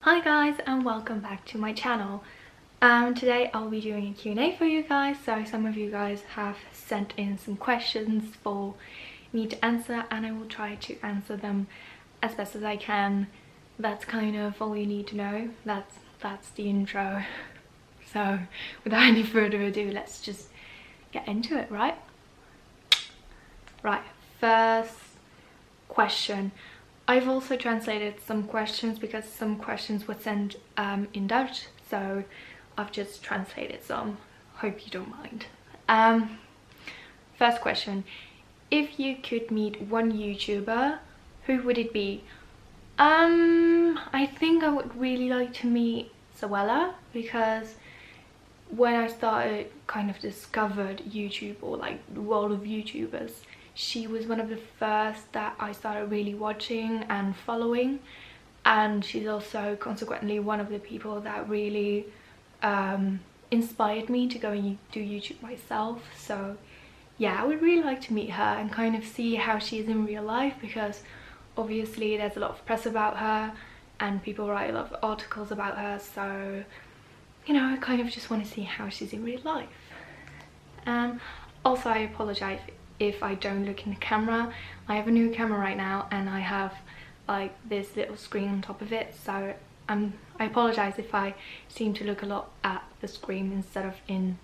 Hi guys and welcome back to my channel. Today I'll be doing a Q&A for you guys. So some of you guys have sent in some questions for me to answer and I will try to answer them as best as I can. That's kind of all you need to know. That's the intro. So without any further ado, let's just get into it, right? Right, first question. I've also translated some questions because some questions were sent in Dutch, so I've just translated some. Hope you don't mind. First question. If you could meet one YouTuber, who would it be? I think I would really like to meet Zoella, because when I started kind of discovered YouTube, or like the world of YouTubers, she was one of the first that I started really watching and following, and she's also consequently one of the people that really inspired me to go and do YouTube myself. So yeah, I would really like to meet her and kind of see how she is in real life, because obviously there's a lot of press about her and people write a lot of articles about her, so you know, I kind of just want to see how she's in real life. Also, I apologize if I don't look in the camera. I have a new camera right now and I have like this little screen on top of it, so I apologize if I seem to look a lot at the screen instead of in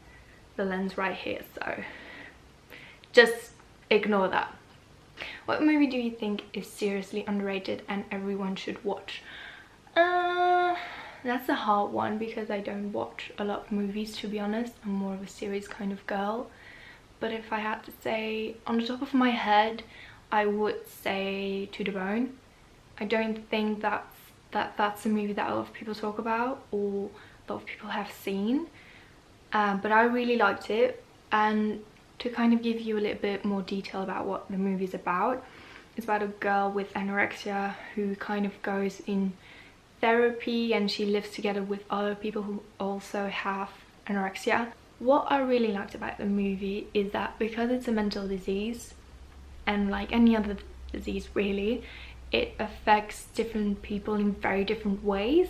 the lens right here, so just ignore that. What movie do you think is seriously underrated and everyone should watch? That's a hard one because I don't watch a lot of movies, to be honest. I'm more of a series kind of girl. But if I had to say on the top of my head, I would say To the Bone. I don't think that's a movie that a lot of people talk about or a lot of people have seen. But I really liked it. And to kind of give you a little bit more detail about what the movie is about, it's about a girl with anorexia who kind of goes in therapy and she lives together with other people who also have anorexia. What I really liked about the movie is that because it's a mental disease, and like any other disease really, it affects different people in very different ways,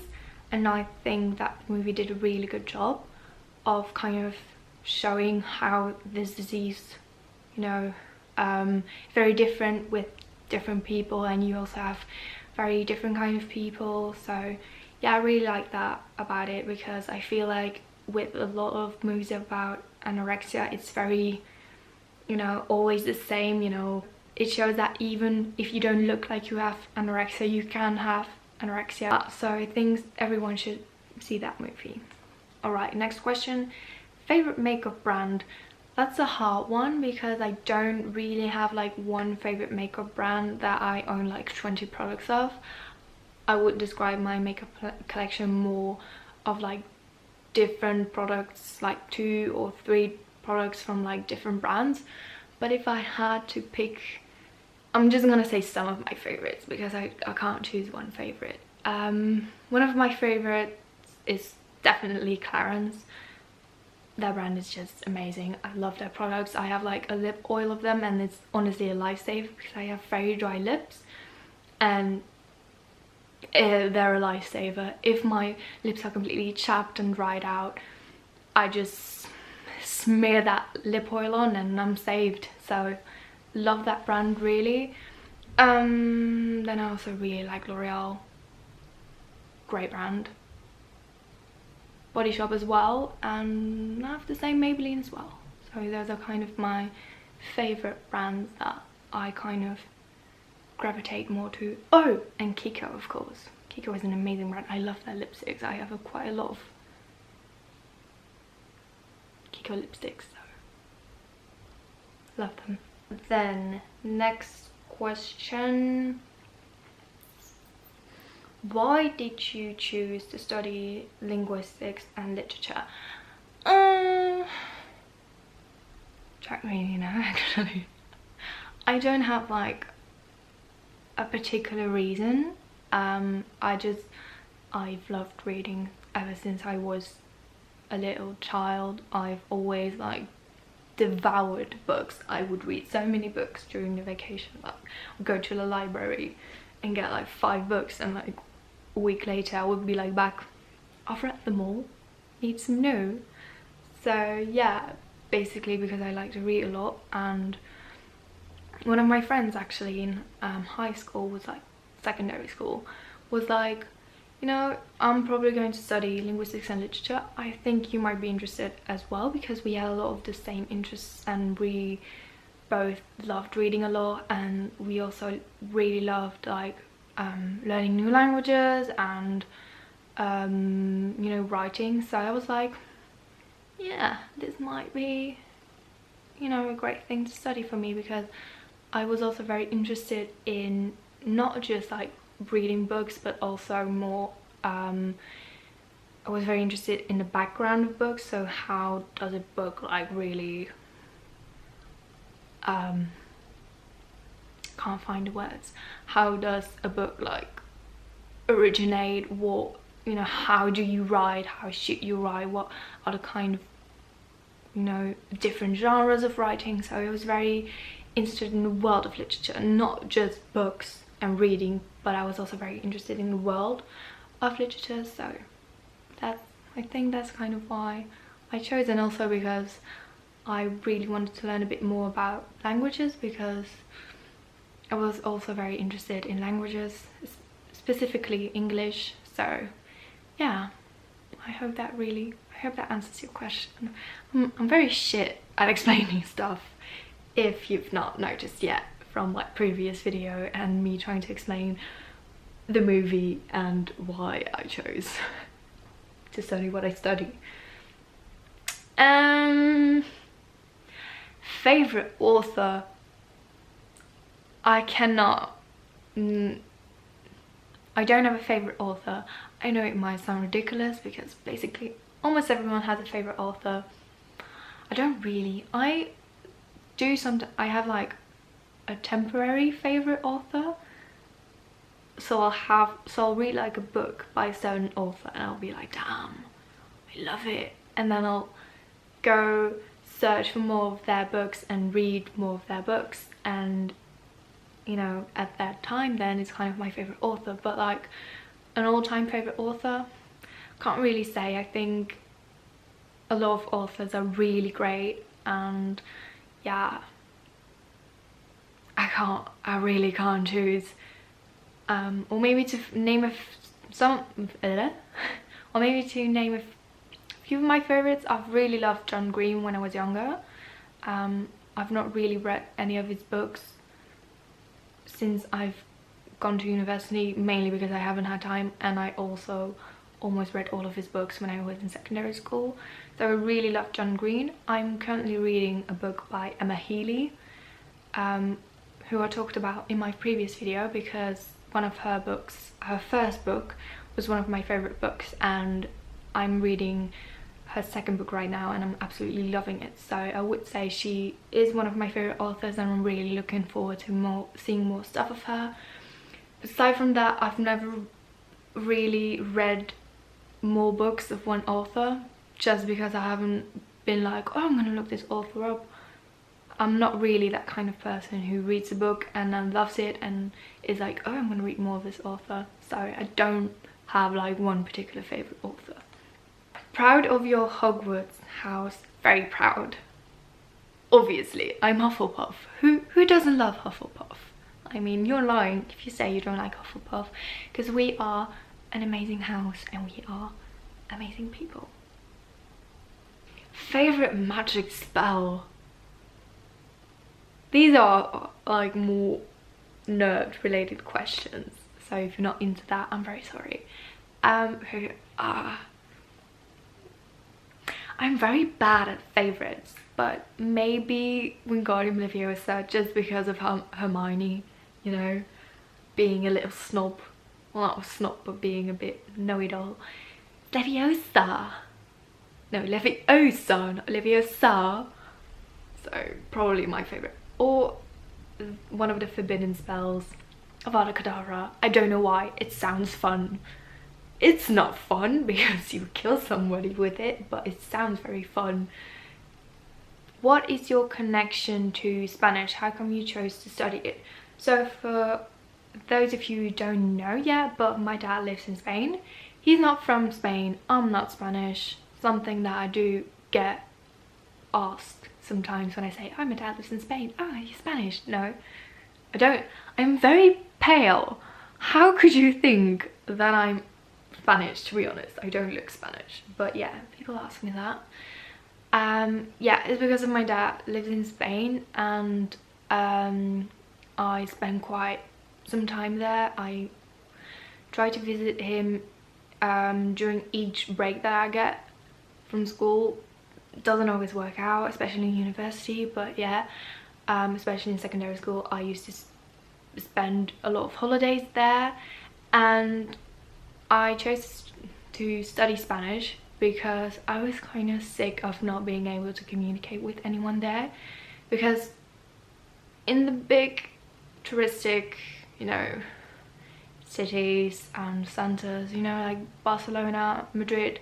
and I think that the movie did a really good job of kind of showing how this disease, you know, very different with different people, and you also have very different kind of people. So yeah, I really like that about it, because I feel like with a lot of movies about anorexia, it's very, you know, always the same. You know, it shows that even if you don't look like you have anorexia, you can have anorexia. So I think everyone should see that movie. All right, next question. Favorite makeup brand? That's a hard one because I don't really have like one favorite makeup brand that I own like 20 products of. I would describe my makeup collection more of like different products, like 2 or 3 products from like different brands. But if I had to pick, I'm just gonna say some of my favorites because I can't choose one favorite. One of my favorites is definitely Clarins. Their brand is just amazing. I love their products. I have like a lip oil of them and it's honestly a lifesaver because I have very dry lips, and they're a lifesaver. If my lips are completely chapped and dried out, I just smear that lip oil on and I'm saved. So love that brand really. Then I also really like L'Oreal. Great brand. Body Shop as well, and I have to say Maybelline as well. So those are kind of my favorite brands that I kind of gravitate more to. Oh, and Kiko, of course. Kiko is an amazing brand. I love their lipsticks. I have quite a lot of Kiko lipsticks, so love them. Then next question. Why did you choose to study linguistics and literature? Don't really know actually. I don't have like a particular reason. I've loved reading ever since I was a little child. I've always like devoured books. I would read so many books during the vacation. Like, I'd go to the library and get like 5 books and like a week later I would be like back, I've read them all, need some new. So yeah, basically because I like to read a lot. And one of my friends actually in high school, was like secondary school, was like, you know, I'm probably going to study linguistics and literature. I think you might be interested as well, because we had a lot of the same interests and we both loved reading a lot, and we also really loved like learning new languages and you know, writing. So I was like, yeah, this might be, you know, a great thing to study for me, because I was also very interested in not just like reading books, but also more I was very interested in the background of books. So how does a book like really can't find the words, how does a book like originate, what, you know, how do you write, how should you write, what are the kind of, you know, different genres of writing. So I was very interested in the world of literature, not just books and reading, but I was also very interested in the world of literature. So that's, I think that's kind of why I chose. And also because I really wanted to learn a bit more about languages, because I was also very interested in languages, specifically English. So yeah, I hope that answers your question. I'm very shit at explaining stuff, if you've not noticed yet from like previous video and me trying to explain the movie and why I chose to study what I study. Favorite author, I don't have a favorite author. I know it might sound ridiculous because basically almost everyone has a favorite author. I don't really. I have like a temporary favorite author. So I'll read like a book by a certain author and I'll be like, damn, I love it. And then I'll go search for more of their books and read more of their books, and you know, at that time then it's kind of my favorite author. But like an all-time favorite author, can't really say. I think a lot of authors are really great, and yeah, I really can't choose. Or maybe to name a few of my favorites. I've really loved John Green when I was younger. I've not really read any of his books since I've gone to university, mainly because I haven't had time, and I also almost read all of his books when I was in secondary school. So I really love John Green. I'm currently reading a book by Emma Healy, who I talked about in my previous video, because one of her books, her first book, was one of my favorite books, and I'm reading her second book right now and I'm absolutely loving it. So I would say she is one of my favorite authors, and I'm really looking forward to seeing more stuff of her. Aside from that, I've never really read more books of one author, just because I haven't been like, oh, I'm gonna look this author up. I'm not really that kind of person who reads a book and then loves it and is like, oh, I'm gonna read more of this author. So I don't have like one particular favorite author. Proud of your Hogwarts house. Very proud. Obviously, I'm Hufflepuff. Who doesn't love Hufflepuff? I mean, you're lying if you say you don't like Hufflepuff, because we are an amazing house and we are amazing people. Favorite magic spell. These are like more nerd related questions, so if you're not into that, I'm very sorry. I'm very bad at favorites, but maybe Wingardium Leviosa, just because of Hermione, you know, being a little snob. Well, not a snob, but being a bit know-it-all. Leviosa. No, Leviosa, not Leviosa. So probably my favorite. Or one of the forbidden spells, Avada Kedavra. I don't know why, it sounds fun. It's not fun because you kill somebody with it, but it sounds very fun. What is your connection to Spanish? How come you chose to study it? So for those of you who don't know yet, but my dad lives in Spain. He's not from Spain, I'm not Spanish, something that I do get asked sometimes when I say, oh, my dad lives in Spain. Oh, are you Spanish? No, I don't. I'm very pale. How could you think that I'm Spanish? To be honest, I don't look Spanish, but yeah, people ask me that. Yeah, it's because of my dad lives in Spain, and I spend quite some time there. I try to visit him during each break that I get from school. It doesn't always work out, especially in university, but yeah, especially in secondary school, I used to spend a lot of holidays there, and I chose to study Spanish because I was kind of sick of not being able to communicate with anyone there, because in the big touristic, you know, cities and centers, you know, like Barcelona, Madrid,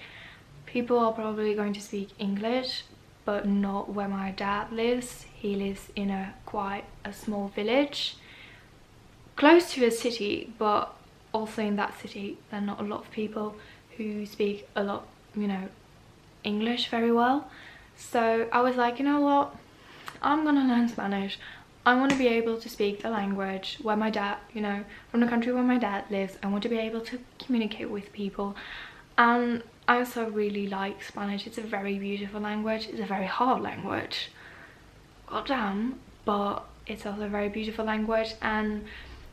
people are probably going to speak English, but not where my dad lives. He lives in quite a small village close to a city, but also in that city there are not a lot of people who speak a lot, you know, English very well. So I was like, you know what, I'm gonna learn Spanish. I want to be able to speak the language where my dad, you know, from the country where my dad lives. I want to be able to communicate with people, and I also really like Spanish. It's a very beautiful language. It's a very hard language, goddamn, but it's also a very beautiful language. And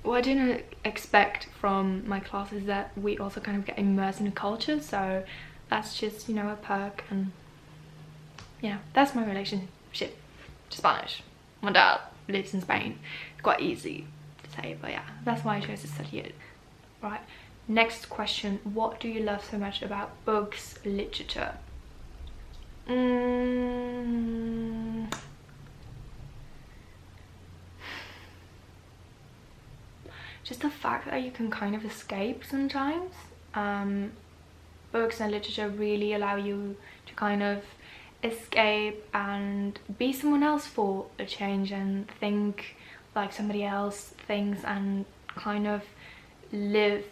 what I didn't expect from my class is that we also kind of get immersed in the culture, so that's just, you know, a perk. And yeah, that's my relationship to Spanish. My dad lives in Spain. It's quite easy to say, but yeah, that's why I chose to study it. Right, next question. What do you love so much about books, literature? Just the fact that you can kind of escape sometimes. Books and literature really allow you to kind of escape and be someone else for a change, and think like somebody else thinks, and kind of live,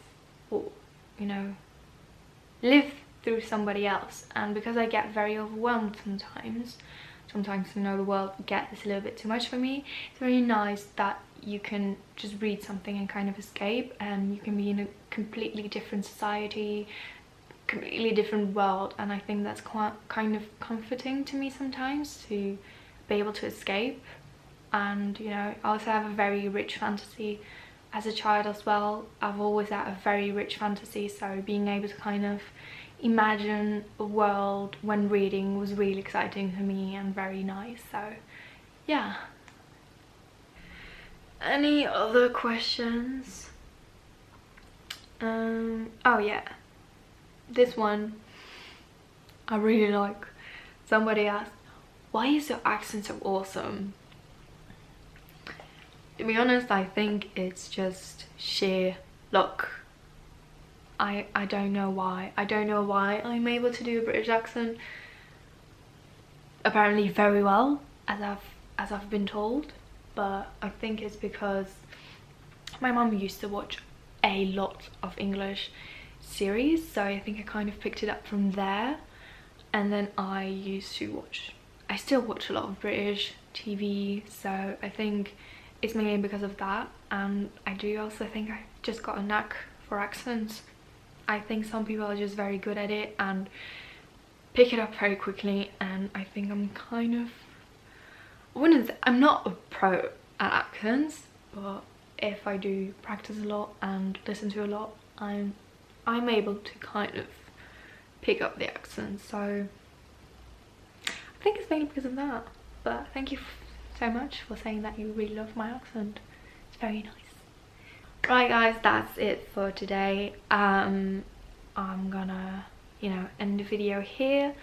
or, you know, live through somebody else. And because I get very overwhelmed sometimes, you know, the world gets a little bit too much for me, it's very nice that you can just read something and kind of escape, and you can be in a completely different society, completely different world. And I think that's quite kind of comforting to me sometimes, to be able to escape. And, you know, I also have a very rich fantasy as a child as well. I've always had a very rich fantasy, so being able to kind of imagine a world when reading was really exciting for me and very nice. So yeah. Any other questions? Oh yeah, this one I really like. Somebody asked, why is your accent so awesome? To be honest, I think it's just sheer luck. I don't know why. I don't know why I'm able to do a British accent apparently very well, as I've been told. But I think it's because my mum used to watch a lot of English series, so I think I kind of picked it up from there. And then I still watch a lot of British TV, so I think it's mainly because of that. And I do also think I just got a knack for accents. I think some people are just very good at it and pick it up very quickly, and I think I'm kind of, I'm not a pro at accents, but if I do practice a lot and listen to a lot, I'm able to kind of pick up the accent. So I think it's mainly because of that. But thank you so much for saying that you really love my accent. It's very nice. Right guys, that's it for today. I'm gonna, you know, end the video here.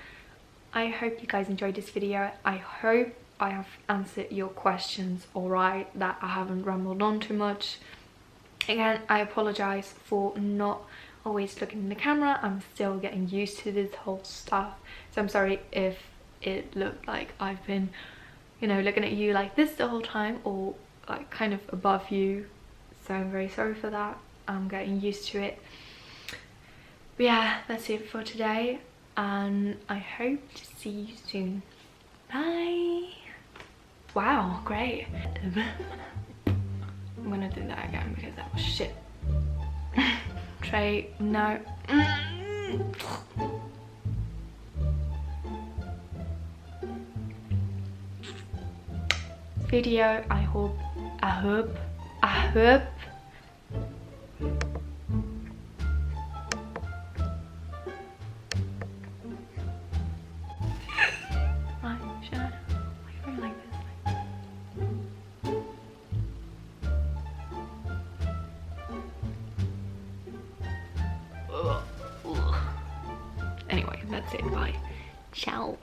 I hope you guys enjoyed this video. I hope I have answered your questions alright, that I haven't rambled on too much. Again, I apologize for not always looking in the camera. I'm still getting used to this whole stuff, so I'm sorry if it looked like I've been, you know, looking at you like this the whole time, or like kind of above you. so I'm very sorry for that. I'm getting used to it. But yeah, that's it for today, and I hope to see you soon. Bye. Wow, great. I'm gonna do that again because that was shit. Trey, no. Video, I hope. Right, should I? I don't like this. Anyway, that's it. Bye. Ciao.